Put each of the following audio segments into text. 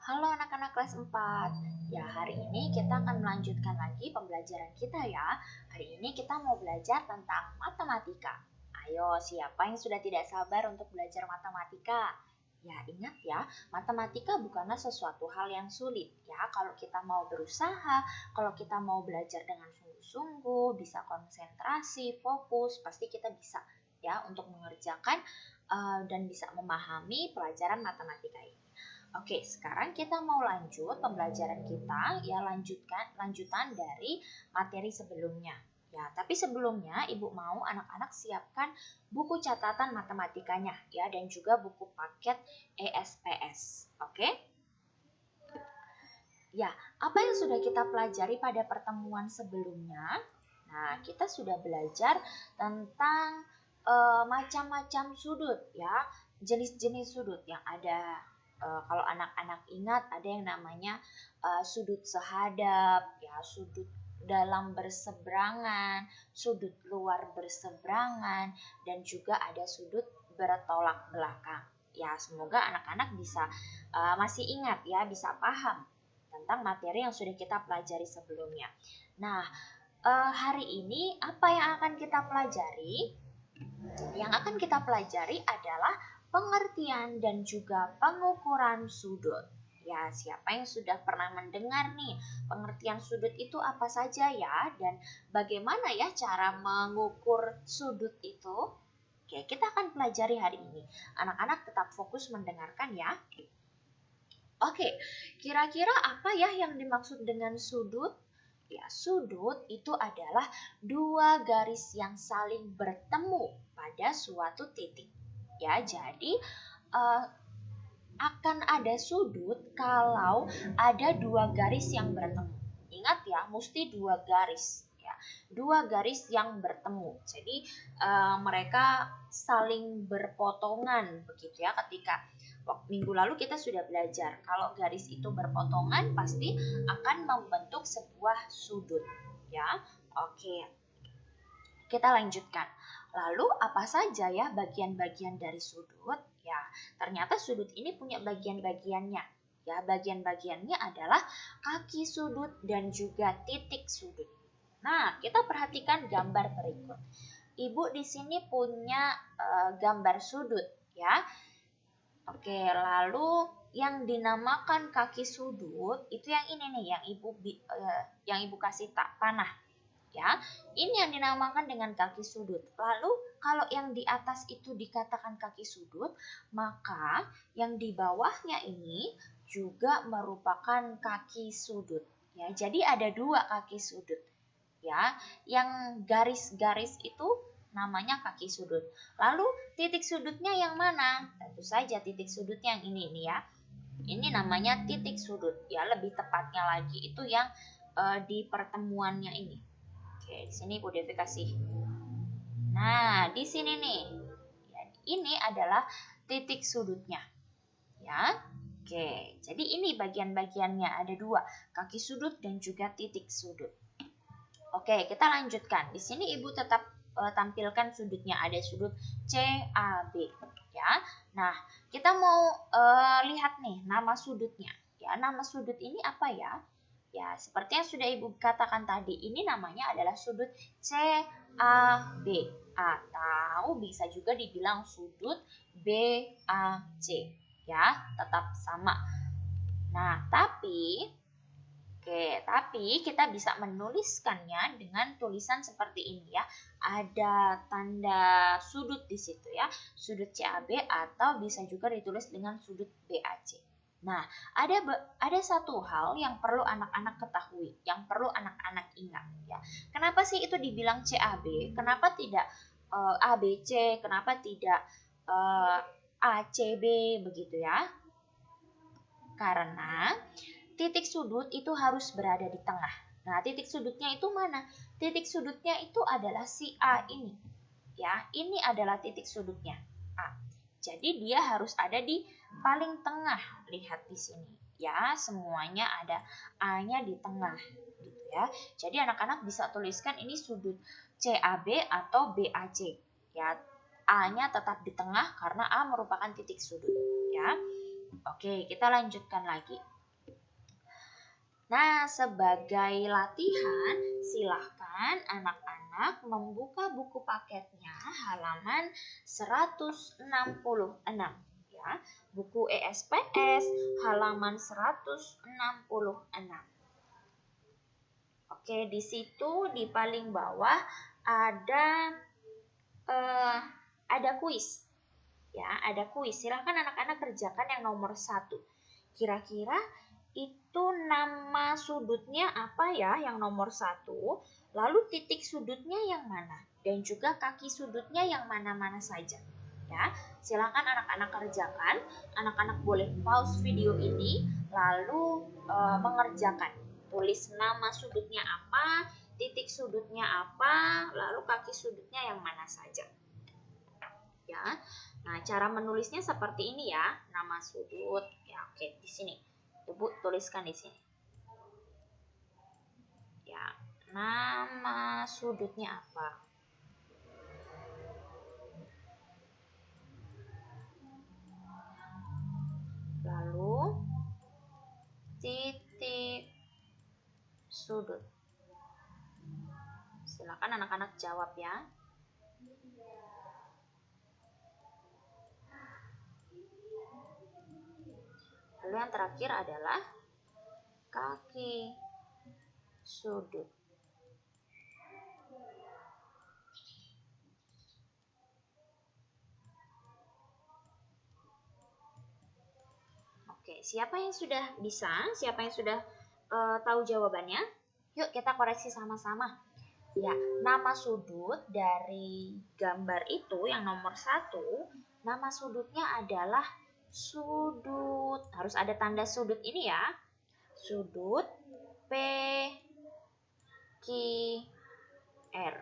Halo anak-anak kelas 4. Ya, hari ini kita akan melanjutkan lagi pembelajaran kita ya. Hari ini kita mau belajar tentang matematika. Ayo, siapa yang sudah tidak sabar untuk belajar matematika? Ya, ingat ya, matematika bukanlah sesuatu hal yang sulit. Ya, kalau kita mau berusaha, kalau kita mau belajar dengan sungguh-sungguh, bisa konsentrasi, fokus, pasti kita bisa ya untuk mengerjakan dan bisa memahami pelajaran matematika ini. Oke, sekarang kita mau lanjut pembelajaran kita ya lanjutan dari materi sebelumnya. Ya, tapi sebelumnya Ibu mau anak-anak siapkan buku catatan matematikanya ya dan juga buku paket ESPS. Oke? Ya, apa yang sudah kita pelajari pada pertemuan sebelumnya? Nah, kita sudah belajar tentang macam-macam sudut ya, jenis-jenis sudut yang ada. Kalau anak-anak ingat ada yang namanya sudut sehadap, ya sudut dalam berseberangan, sudut luar berseberangan, dan juga ada sudut bertolak belakang. Ya, semoga anak-anak bisa masih ingat ya, bisa paham tentang materi yang sudah kita pelajari sebelumnya. Nah, hari ini apa yang akan kita pelajari? Yang akan kita pelajari adalah pengertian dan juga pengukuran sudut. Ya, siapa yang sudah pernah mendengar nih pengertian sudut itu apa saja ya dan bagaimana ya cara mengukur sudut itu? Oke, kita akan pelajari hari ini. Anak-anak tetap fokus mendengarkan ya. Oke, kira-kira apa ya yang dimaksud dengan sudut? Ya, sudut itu adalah dua garis yang saling bertemu pada suatu titik. Ya, jadi akan ada sudut kalau ada dua garis yang bertemu. Ingat ya, mesti dua garis. Ya, dua garis yang bertemu. Jadi mereka saling berpotongan begitu ya ketika minggu lalu kita sudah belajar kalau garis itu berpotongan pasti akan membentuk sebuah sudut ya. Oke, kita lanjutkan. Lalu apa saja ya bagian-bagian dari sudut? Ya, ternyata sudut ini punya bagian-bagiannya. Ya, bagian-bagiannya adalah kaki sudut dan juga titik sudut. Nah, kita perhatikan gambar berikut. Ibu di sini punya gambar sudut ya. Oke, lalu yang dinamakan kaki sudut itu yang ini nih, yang ibu kasih panah, ya. Ini yang dinamakan dengan kaki sudut. Lalu kalau yang di atas itu dikatakan kaki sudut, maka yang di bawahnya ini juga merupakan kaki sudut. Ya, jadi ada dua kaki sudut. Ya, yang garis-garis itu namanya kaki sudut. Lalu titik sudutnya yang mana? Tentu saja titik sudutnya yang ini nih ya. Ini namanya titik sudut. Ya, lebih tepatnya lagi itu yang di pertemuannya ini. Oke, di sini Ibu Devi kasih. Nah, di sini nih. Ya, ini adalah titik sudutnya. Ya. Oke, jadi ini bagian-bagiannya ada dua, kaki sudut dan juga titik sudut. Oke, kita lanjutkan. Di sini Ibu tetap tampilkan sudutnya. Ada sudut CAB, ya. Nah, kita mau lihat nih nama sudutnya. Ya, nama sudut ini apa ya? Ya, seperti yang sudah Ibu katakan tadi, ini namanya adalah sudut CAB atau bisa juga dibilang sudut BAC. Ya, tetap sama. Nah, tapi kita bisa menuliskannya dengan tulisan seperti ini ya. Ada tanda sudut di situ ya, sudut CAB atau bisa juga ditulis dengan sudut BAC. Nah, ada satu hal yang perlu anak-anak ketahui, yang perlu anak-anak ingat ya. Kenapa sih itu dibilang CAB? Kenapa tidak ABC? Kenapa tidak ACB begitu ya? Karena titik sudut itu harus berada di tengah. Nah, titik sudutnya itu mana? Titik sudutnya itu adalah si A ini. Ya, ini adalah titik sudutnya A. Jadi dia harus ada di paling tengah. Lihat di sini. Ya, semuanya ada A-nya di tengah gitu ya. Jadi anak-anak bisa tuliskan ini sudut CAB atau BAC. Ya, A-nya tetap di tengah karena A merupakan titik sudut, ya. Oke, kita lanjutkan lagi. Nah, sebagai latihan, silahkan anak-anak membuka buku paketnya halaman 166 ya. Buku ESPS halaman 166. Oke, di situ di paling bawah ada kuis. Ya, ada kuis. Silahkan anak-anak kerjakan yang nomor 1. Kira-kira itu nama sudutnya apa ya yang nomor 1? Lalu titik sudutnya yang mana? Dan juga kaki sudutnya yang mana-mana saja. Ya, silakan anak-anak kerjakan. Anak-anak boleh pause video ini lalu mengerjakan. Tulis nama sudutnya apa, titik sudutnya apa, lalu kaki sudutnya yang mana saja. Ya. Nah, cara menulisnya seperti ini ya, nama sudut. Ya, oke, di sini. Ibu tuliskan di sini. Ya, nama sudutnya apa? Lalu titik sudut. Silakan anak-anak jawab ya. Lalu yang terakhir adalah kaki sudut. Oke, siapa yang sudah bisa? Siapa yang sudah tahu jawabannya? Yuk kita koreksi sama-sama. Ya, nama sudut dari gambar itu yang nomor 1, nama sudutnya adalah sudut. Harus ada tanda sudut ini ya. Sudut P, Q, R.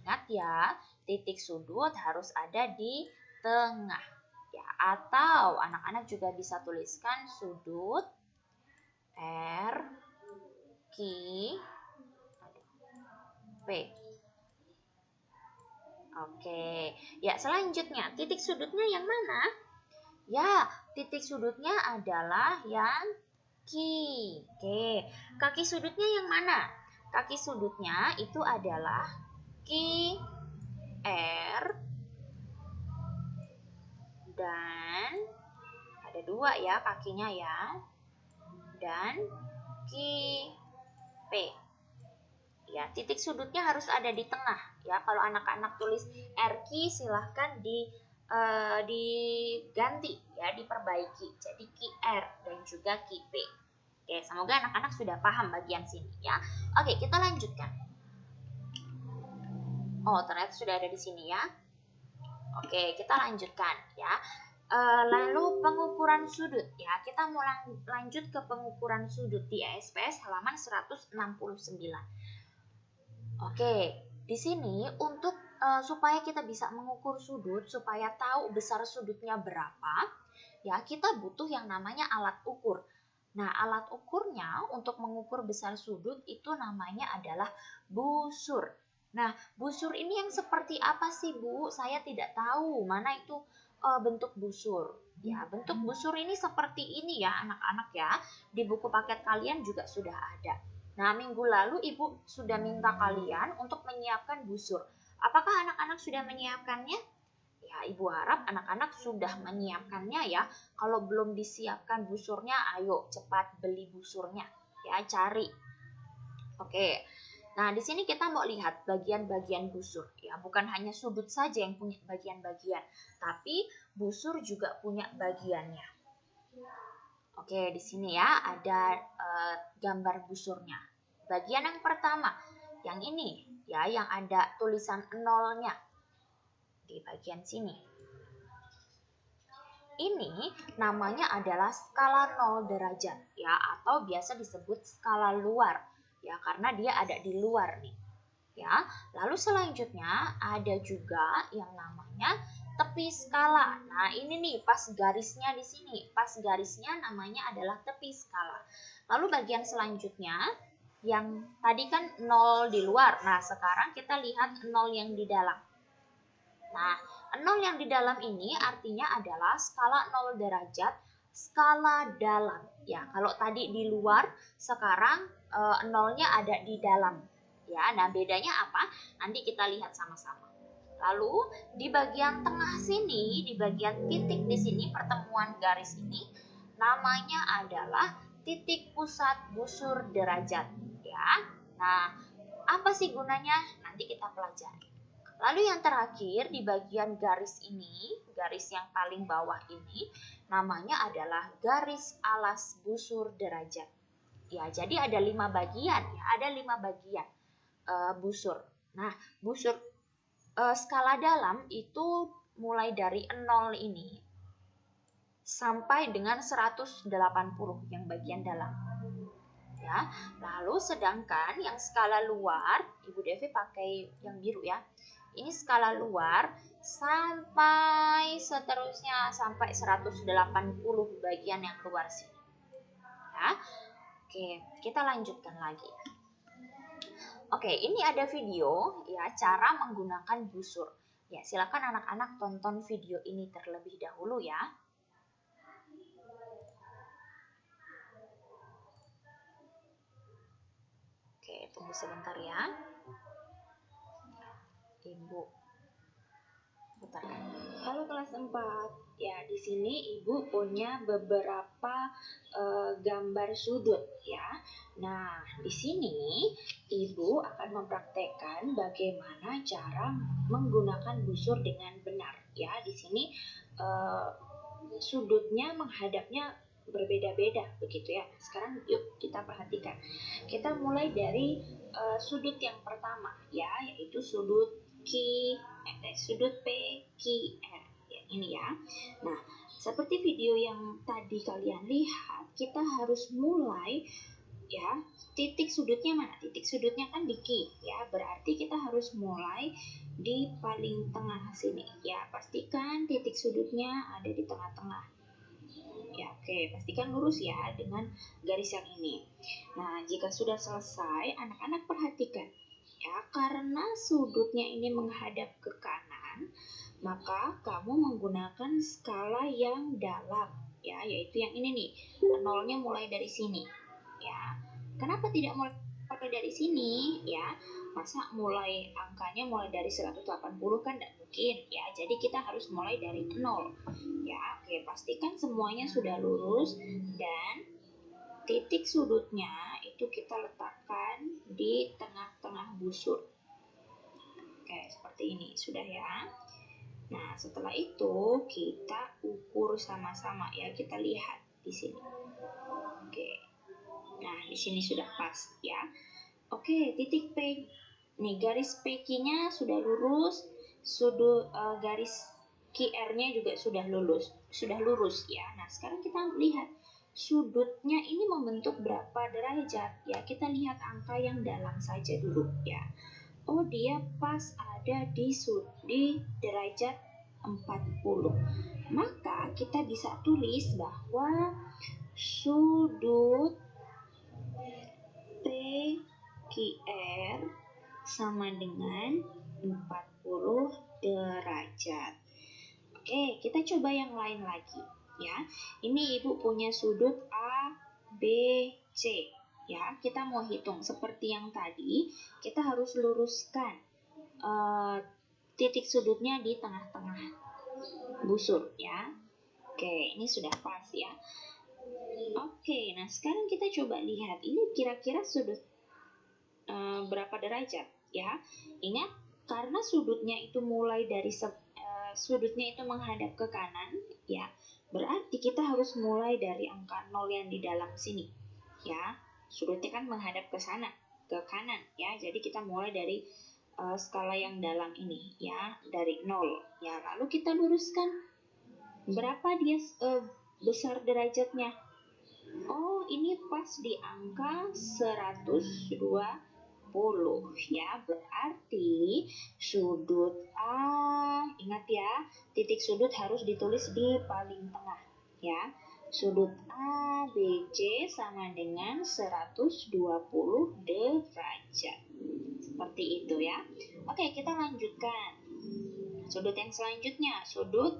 Ingat ya, titik sudut harus ada di tengah. Ya, atau anak-anak juga bisa tuliskan sudut R, Q, P. Oke, ya selanjutnya titik sudutnya yang mana? Ya, titik sudutnya adalah yang Q. Oke, kaki sudutnya yang mana? Kaki sudutnya itu adalah Q, R, dan ada 2 ya kakinya ya, dan Q, P. Ya, titik sudutnya harus ada di tengah ya. Kalau anak-anak tulis RQ silahkan diganti ya, diperbaiki jadi QR dan juga QP. Oke, semoga anak-anak sudah paham bagian sini ya. Oke, kita lanjutkan. Oh, ternyata sudah ada di sini ya. Oke, kita lanjutkan ya. Lalu pengukuran sudut ya. Kita mau lanjut ke pengukuran sudut di ESPS halaman 169. Oke, di sini untuk supaya kita bisa mengukur sudut, supaya tahu besar sudutnya berapa, ya kita butuh yang namanya alat ukur. Nah, alat ukurnya untuk mengukur besar sudut itu namanya adalah busur. Nah, busur ini yang seperti apa sih, Bu? Saya tidak tahu mana itu bentuk busur. Ya, bentuk busur ini seperti ini ya, anak-anak ya. Di buku paket kalian juga sudah ada. Nah, minggu lalu Ibu sudah minta kalian untuk menyiapkan busur. Apakah anak-anak sudah menyiapkannya? Ya, Ibu harap anak-anak sudah menyiapkannya ya. Kalau belum disiapkan busurnya, ayo cepat beli busurnya. Ya, cari. Oke. Nah, di sini kita mau lihat bagian-bagian busur. Ya, bukan hanya sudut saja yang punya bagian-bagian, tapi busur juga punya bagiannya. Oke, di sini ya ada gambar busurnya. Bagian yang pertama, yang ini ya, yang ada tulisan nolnya di bagian sini. Ini namanya adalah skala 0 derajat ya, atau biasa disebut skala luar ya, karena dia ada di luar nih. Ya, lalu selanjutnya ada juga yang namanya tepi skala. Nah, ini nih pas garisnya di sini. Pas garisnya namanya adalah tepi skala. Lalu bagian selanjutnya yang tadi kan 0 di luar. Nah, sekarang kita lihat 0 yang di dalam. Nah, 0 yang di dalam ini artinya adalah skala 0 derajat, skala dalam. Ya, kalau tadi di luar, sekarang nolnya ada di dalam. Ya, nah bedanya apa? Nanti kita lihat sama-sama. Lalu di bagian tengah sini, di bagian titik di sini, pertemuan garis ini, namanya adalah titik pusat busur derajat. Ya, nah apa sih gunanya? Nanti kita pelajari. Lalu yang terakhir di bagian garis ini, garis yang paling bawah ini, namanya adalah garis alas busur derajat. Ya, jadi ada 5 bagian, ya, ada 5 bagian busur. Nah, busur skala dalam itu mulai dari 0 ini sampai dengan 180 yang bagian dalam. Ya, lalu sedangkan yang skala luar, Ibu Devi pakai yang biru ya. Ini skala luar sampai seterusnya sampai 180 bagian yang luar sini. Ya. Oke, kita lanjutkan lagi. Oke, ini ada video ya cara menggunakan busur. Ya, silakan anak-anak tonton video ini terlebih dahulu ya. Oke, tunggu sebentar ya. Ibu putarkan. Halo kelas 4. Ya, di sini Ibu punya beberapa gambar sudut ya. Nah, di sini Ibu akan mempraktekkan bagaimana cara menggunakan busur dengan benar ya. Di sini sudutnya menghadapnya berbeda-beda begitu ya. Sekarang yuk kita perhatikan. Kita mulai dari sudut yang pertama ya, yaitu sudut sudut P, Q, R ya, ini ya. Nah, seperti video yang tadi kalian lihat, kita harus mulai ya, titik sudutnya mana? Titik sudutnya kan di Q ya, berarti kita harus mulai di paling tengah sini ya. Pastikan titik sudutnya ada di tengah-tengah ya. Oke, pastikan lurus ya dengan garis yang ini. Nah, jika sudah selesai, anak-anak perhatikan ya, karena sudutnya ini menghadap ke kanan, maka kamu menggunakan skala yang dalam ya, yaitu yang ini nih, nolnya mulai dari sini ya. Kenapa tidak mulai dari sini ya? Masa angkanya mulai dari 180 kan tidak mungkin ya. Jadi kita harus mulai dari 0 ya. Oke, pastikan semuanya sudah lurus dan titik sudutnya itu kita letakkan di tengah-tengah busur. Oke, seperti ini sudah ya. Nah, setelah itu kita ukur sama-sama ya, kita lihat di sini. Oke. Nah, di sini sudah pas ya. Oke, titik P. Nih, garis PQ-nya sudah lurus, sudut garis QR-nya juga sudah lurus ya. Nah, sekarang kita lihat sudutnya ini membentuk berapa derajat ya. Kita lihat angka yang dalam saja dulu ya. Oh, dia pas ada di derajat 40. Maka kita bisa tulis bahwa sudut PQR sama dengan 40 derajat. Oke, kita coba yang lain lagi ya. Ini Ibu punya sudut ABC ya. Kita mau hitung seperti yang tadi, kita harus luruskan titik sudutnya di tengah-tengah busur ya. Oke, ini sudah pas ya. Oke, nah sekarang kita coba lihat ini kira-kira sudut berapa derajat ya. Ingat, karena sudutnya itu mulai dari sudutnya itu menghadap ke kanan ya, berarti kita harus mulai dari angka 0 yang di dalam sini ya. Sudutnya kan menghadap ke sana, ke kanan ya. Jadi kita mulai dari skala yang dalam ini ya, dari 0 ya. Lalu kita luruskan berapa dia besar derajatnya. Oh, ini pas di angka 120 ya. Berarti sudut A, ingat ya, titik sudut harus ditulis di paling tengah ya. Sudut ABC sama dengan 120 derajat. Seperti itu ya. Oke, kita lanjutkan. Sudut yang selanjutnya, sudut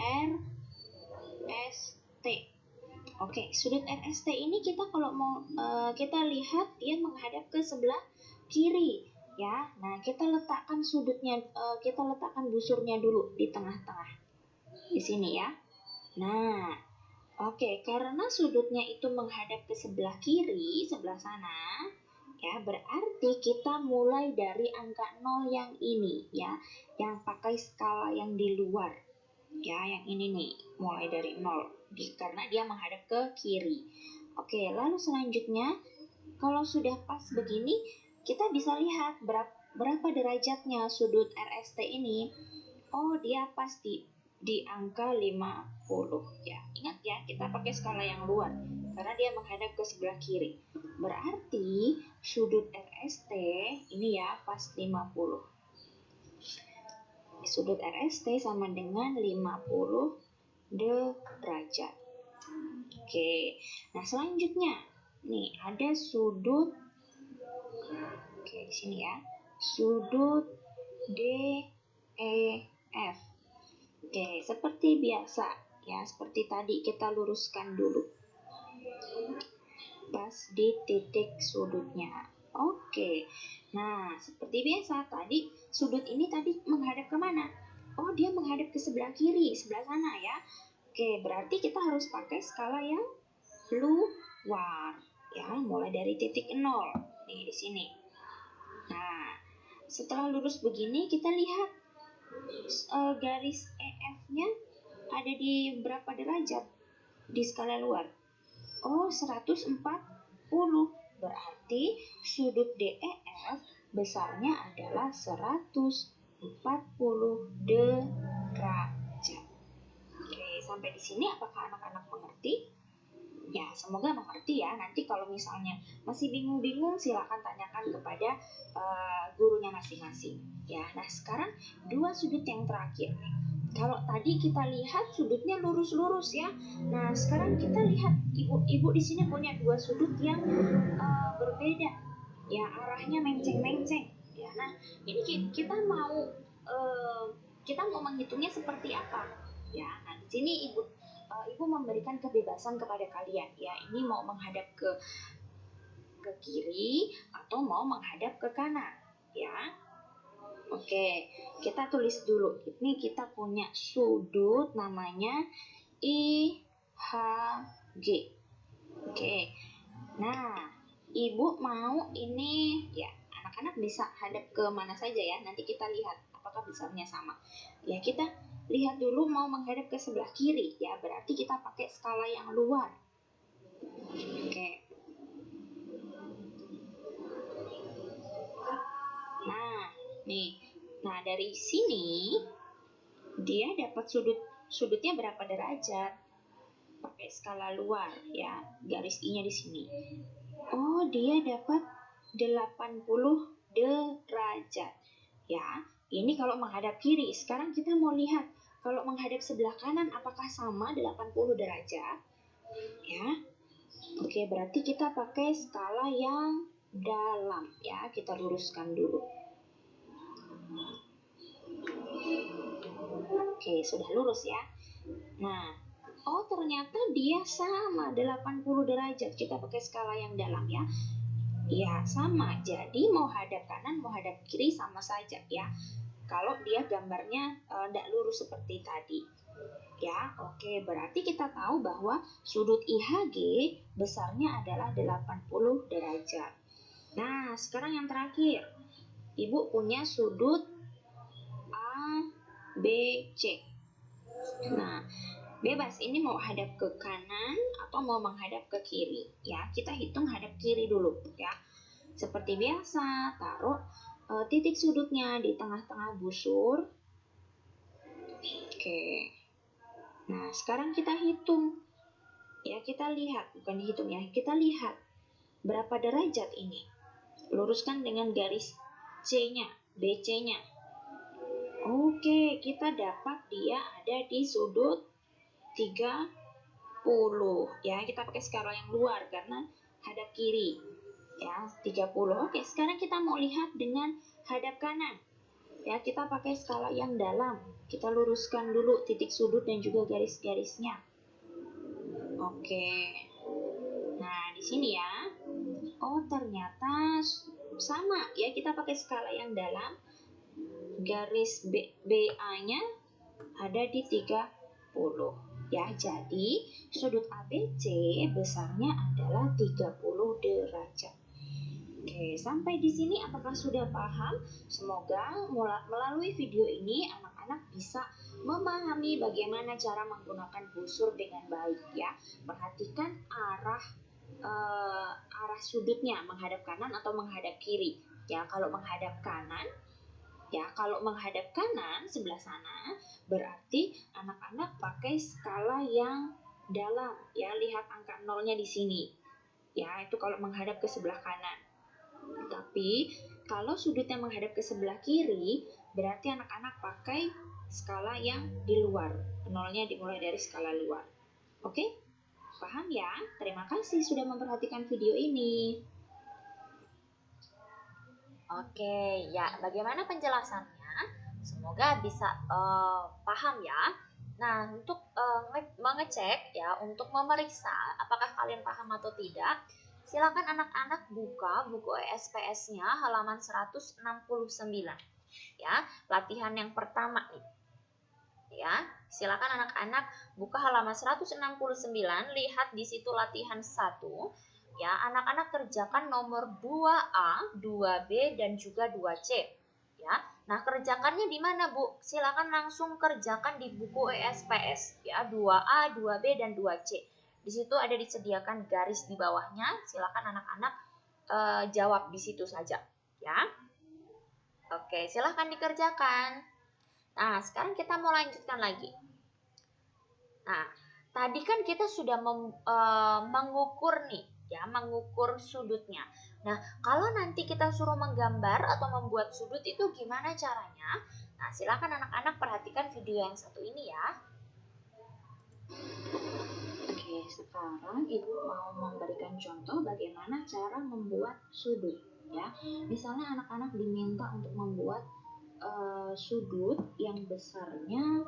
RST. Oke, sudut RST ini kita kalau mau kita lihat dia menghadap ke sebelah kiri, ya. Nah, kita letakkan sudutnya, kita letakkan busurnya dulu di tengah-tengah, di sini ya. Nah, oke, karena sudutnya itu menghadap ke sebelah kiri, sebelah sana, ya, berarti kita mulai dari angka 0 yang ini, ya, yang pakai skala yang di luar, ya, yang ini nih, mulai dari 0, karena dia menghadap ke kiri. Oke, lalu selanjutnya, kalau sudah pas begini, kita bisa lihat berapa derajatnya sudut RST ini. Oh, dia pas di angka 50, ya. Ingat ya, kita pakai skala yang luar karena dia menghadap ke sebelah kiri. Berarti sudut RST ini ya pas 50. Sudut RST sama dengan 50 derajat. Oke. Nah, selanjutnya nih ada sudut, oke, di sini ya. Sudut DEF. Oke, seperti biasa ya, seperti tadi kita luruskan dulu pas di titik sudutnya. Oke, nah seperti biasa tadi sudut ini tadi menghadap ke mana? Oh, dia menghadap ke sebelah kiri, sebelah sana ya. Oke, berarti kita harus pakai skala yang luar ya, mulai dari titik 0 nih di sini. Nah, setelah lurus begini kita lihat garis EF-nya ada di berapa derajat di skala luar? Oh, 140. Berarti sudut DEF besarnya adalah 140 derajat. Oke, sampai di sini apakah anak-anak mengerti? Ya, semoga mengerti ya. Nanti kalau misalnya masih bingung-bingung, silakan tanyakan kepada gurunya masing-masing. Ya, nah sekarang dua sudut yang terakhir. Kalau tadi kita lihat sudutnya lurus-lurus ya. Nah, sekarang kita lihat ibu di sini punya dua sudut yang berbeda. Ya, arahnya menceng-menceng. Ya, nah ini kita mau menghitungnya seperti apa? Ya, nah di sini ibu memberikan kebebasan kepada kalian. Ya, ini mau menghadap ke kiri atau mau menghadap ke kanan. Ya. Oke, kita tulis dulu. Ini kita punya sudut namanya IHG. Oke. Nah, ibu mau ini ya, anak-anak bisa hadap ke mana saja ya. Nanti kita lihat apakah besarnya sama. Ya, kita lihat dulu mau menghadap ke sebelah kiri ya, berarti kita pakai skala yang luar. Oke. Nah, dari sini dia dapat sudutnya berapa derajat? Pakai skala luar ya, garis I-nya di sini. Oh, dia dapat 80 derajat. Ya, ini kalau menghadap kiri. Sekarang kita mau lihat kalau menghadap sebelah kanan apakah sama 80 derajat? Ya. Oke, berarti kita pakai skala yang dalam ya. Kita luruskan dulu. Oke, sudah lurus ya. Nah, oh ternyata dia sama 80 derajat. Kita pakai skala yang dalam ya. Ya, sama. Jadi mau hadap kanan, mau hadap kiri sama saja ya. Kalau dia gambarnya tidak lurus seperti tadi. Ya, oke. Berarti kita tahu bahwa sudut IHG besarnya adalah 80 derajat. Nah, sekarang yang terakhir. Ibu punya sudut ABC. Nah, bebas ini mau hadap ke kanan atau mau menghadap ke kiri. Ya, kita hitung hadap kiri dulu ya. Seperti biasa, taruh titik sudutnya di tengah-tengah busur. Oke. Nah, sekarang kita hitung. Ya, kita lihat, bukan dihitung ya. Kita lihat berapa derajat ini. Luruskan dengan garis C-nya, BC-nya. Oke, kita dapat dia ada di sudut 30. Ya, kita pakai skala yang luar karena hadap kiri. Ya, 30. Oke, sekarang kita mau lihat dengan hadap kanan. Ya, kita pakai skala yang dalam. Kita luruskan dulu titik sudut dan juga garis-garisnya. Oke. Nah, di sini ya. Oh, ternyata sama ya, kita pakai skala yang dalam. Garis BA-nya ada di 30 ya. Jadi sudut ABC besarnya adalah 30 derajat. Oke, sampai di sini apakah sudah paham? Semoga melalui video ini anak-anak bisa memahami bagaimana cara menggunakan busur dengan baik ya. Perhatikan arah sudutnya, menghadap kanan atau menghadap kiri. Ya, kalau menghadap kanan sebelah sana, berarti anak-anak pakai skala yang dalam ya. Lihat angka nolnya di sini. Ya, itu kalau menghadap ke sebelah kanan. Tapi kalau sudutnya menghadap ke sebelah kiri, berarti anak-anak pakai skala yang di luar. Nolnya dimulai dari skala luar. Oke? Paham ya? Terima kasih sudah memperhatikan video ini. Oke, ya bagaimana penjelasannya? Semoga bisa paham ya. Nah, untuk mengecek ya, untuk memeriksa apakah kalian paham atau tidak, silakan anak-anak buka buku ESPS-nya halaman 169. Ya, latihan yang pertama nih. Ya, silakan anak-anak buka halaman 169, lihat di situ latihan 1. Ya, anak-anak kerjakan nomor 2A, 2B dan juga 2C. Ya. Nah, kerjakannya di mana, Bu? Silakan langsung kerjakan di buku ESPS ya, 2A, 2B dan 2C. Di situ ada disediakan garis di bawahnya, silakan anak-anak jawab di situ saja, ya. Oke, silakan dikerjakan. Nah, sekarang kita mau lanjutkan lagi. Nah, tadi kan kita sudah mengukur nih, ya, mengukur sudutnya. Nah, kalau nanti kita suruh menggambar atau membuat sudut itu gimana caranya? Nah, silakan anak-anak perhatikan video yang satu ini ya. Oke, sekarang Ibu mau memberikan contoh bagaimana cara membuat sudut ya. Misalnya anak-anak diminta untuk membuat sudut yang besarnya,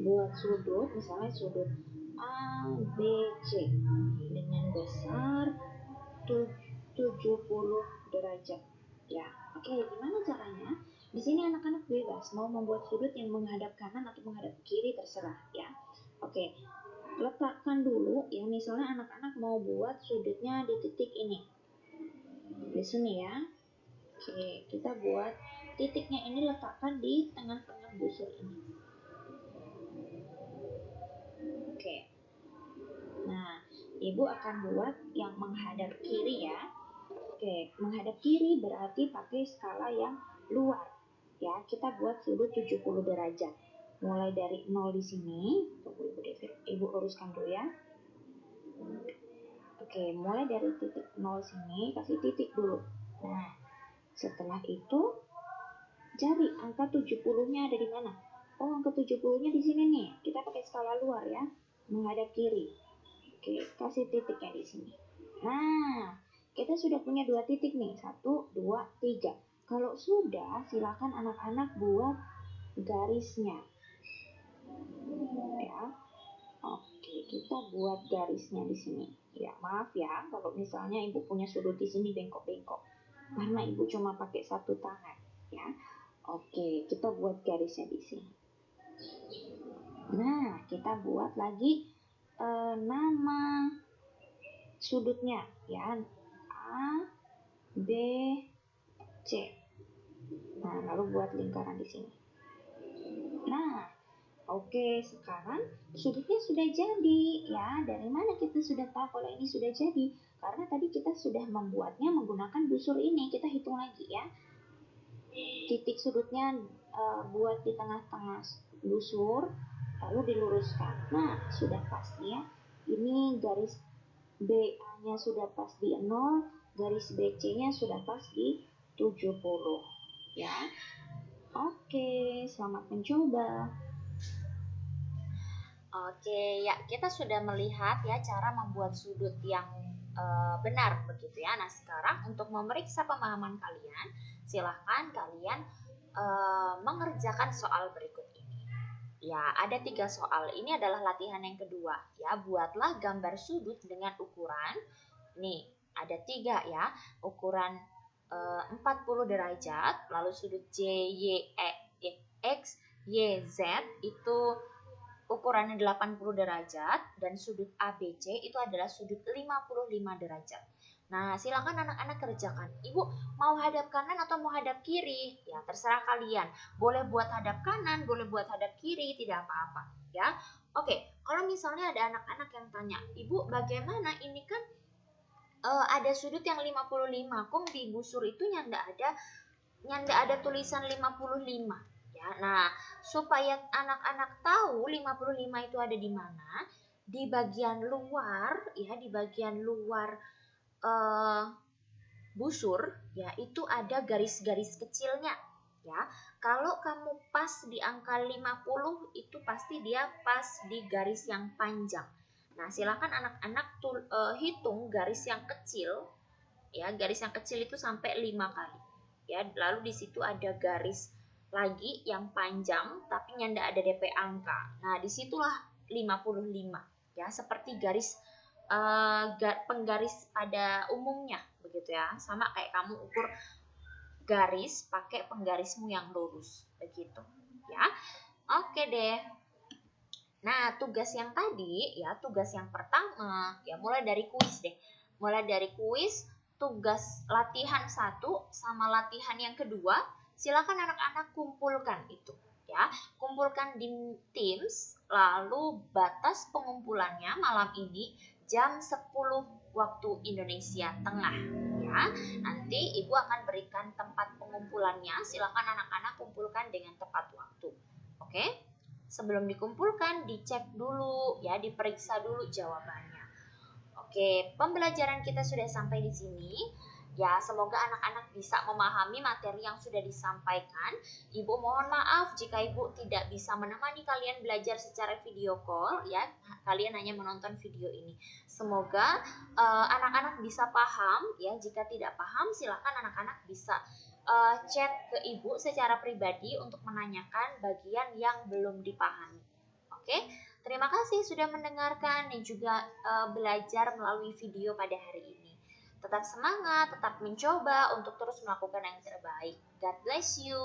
buat sudut misalnya sudut ABC dengan besar 70 derajat ya. Oke, gimana caranya? Di sini anak-anak bebas mau membuat sudut yang menghadap kanan atau menghadap kiri, terserah ya. Oke, letakkan dulu ya, misalnya anak-anak mau buat sudutnya di titik ini, di sini ya. Oke, kita buat titiknya ini, letakkan di tengah-tengah busur ini. Oke, nah Ibu akan buat yang menghadap kiri ya. Oke, menghadap kiri berarti pakai skala yang luar ya. Kita buat sudut 70 derajat. Mulai dari 0 di sini, tunggu Ibu uruskan dulu ya. Oke, mulai dari titik 0 sini, kasih titik dulu. Nah, setelah itu cari angka 70-nya ada di mana? Oh, angka 70-nya di sini nih. Kita pakai skala luar ya, menghadap kiri. Oke, kasih titiknya di sini. Nah, kita sudah punya 2 titik nih, 1, 2, 3. Kalau sudah, silakan anak-anak buat garisnya. Ya. Oke, kita buat garisnya di sini. Ya, maaf ya kalau misalnya Ibu punya sudut di sini bengkok-bengkok. Karena Ibu cuma pakai satu tangan, ya. Oke, kita buat garisnya di sini. Nah, kita buat lagi nama sudutnya ya, A, B, C. Nah, lalu buat lingkaran di sini. Nah, oke, sekarang sudutnya sudah jadi ya. Dari mana kita sudah tahu kalau ini sudah jadi? Karena tadi kita sudah membuatnya menggunakan busur ini. Kita hitung lagi ya. Titik sudutnya buat di tengah-tengah busur, lalu diluruskan. Nah, sudah pasti ya. Ini garis BA-nya sudah pas di 0, garis BC-nya sudah pas di 70 ya. Oke, selamat mencoba. Oke, ya kita sudah melihat ya cara membuat sudut yang benar begitu ya. Nah, sekarang untuk memeriksa pemahaman kalian, silahkan kalian mengerjakan soal berikut ini. Ya, ada 3 soal. Ini adalah latihan yang kedua. Ya, buatlah gambar sudut dengan ukuran. Nih, ada 3 ya. Ukuran 40 derajat. Lalu sudut X, Y, Z itu ukurannya 80 derajat. Dan sudut ABC itu adalah sudut 55 derajat. Nah, silakan anak-anak kerjakan. Ibu mau hadap kanan atau mau hadap kiri? Ya, terserah kalian. Boleh buat hadap kanan, boleh buat hadap kiri, tidak apa-apa. Ya, oke. Kalau misalnya ada anak-anak yang tanya, Ibu bagaimana ini kan ada sudut yang 55, kok di busur itu nyanda ada tulisan 55. Ya, nah supaya anak-anak tahu 55 itu ada di mana, di bagian luar ya, di bagian luar busur ya itu ada garis-garis kecilnya ya. Kalau kamu pas di angka 50 itu pasti dia pas di garis yang panjang. Nah, silakan anak-anak hitung garis yang kecil ya. Garis yang kecil itu sampai 5 kali. Ya, lalu di situ ada garis lagi yang panjang tapi nyanda ada DP angka. Nah, disitulah 55 ya, seperti garis penggaris pada umumnya begitu ya, sama kayak kamu ukur garis pakai penggarismu yang lurus begitu ya. Oke deh. Nah, tugas yang tadi ya, tugas yang pertama ya, mulai dari kuis deh. Mulai dari kuis, tugas latihan 1 sama latihan yang kedua, silakan anak-anak kumpulkan itu ya. Kumpulkan di Teams, lalu batas pengumpulannya malam ini jam 10 waktu Indonesia Tengah ya. Nanti Ibu akan berikan tempat pengumpulannya, silakan anak-anak kumpulkan dengan tepat waktu. Oke? Sebelum dikumpulkan, dicek dulu ya, diperiksa dulu jawabannya. Oke, pembelajaran kita sudah sampai di sini. Ya, semoga anak-anak bisa memahami materi yang sudah disampaikan. Ibu mohon maaf jika Ibu tidak bisa menemani kalian belajar secara video call ya. Kalian hanya menonton video ini. Semoga anak-anak bisa paham ya. Jika tidak paham, silakan anak-anak bisa chat ke Ibu secara pribadi untuk menanyakan bagian yang belum dipahami. Oke, terima kasih sudah mendengarkan dan juga belajar melalui video pada hari ini. Tetap semangat, tetap mencoba untuk terus melakukan yang terbaik. God bless you.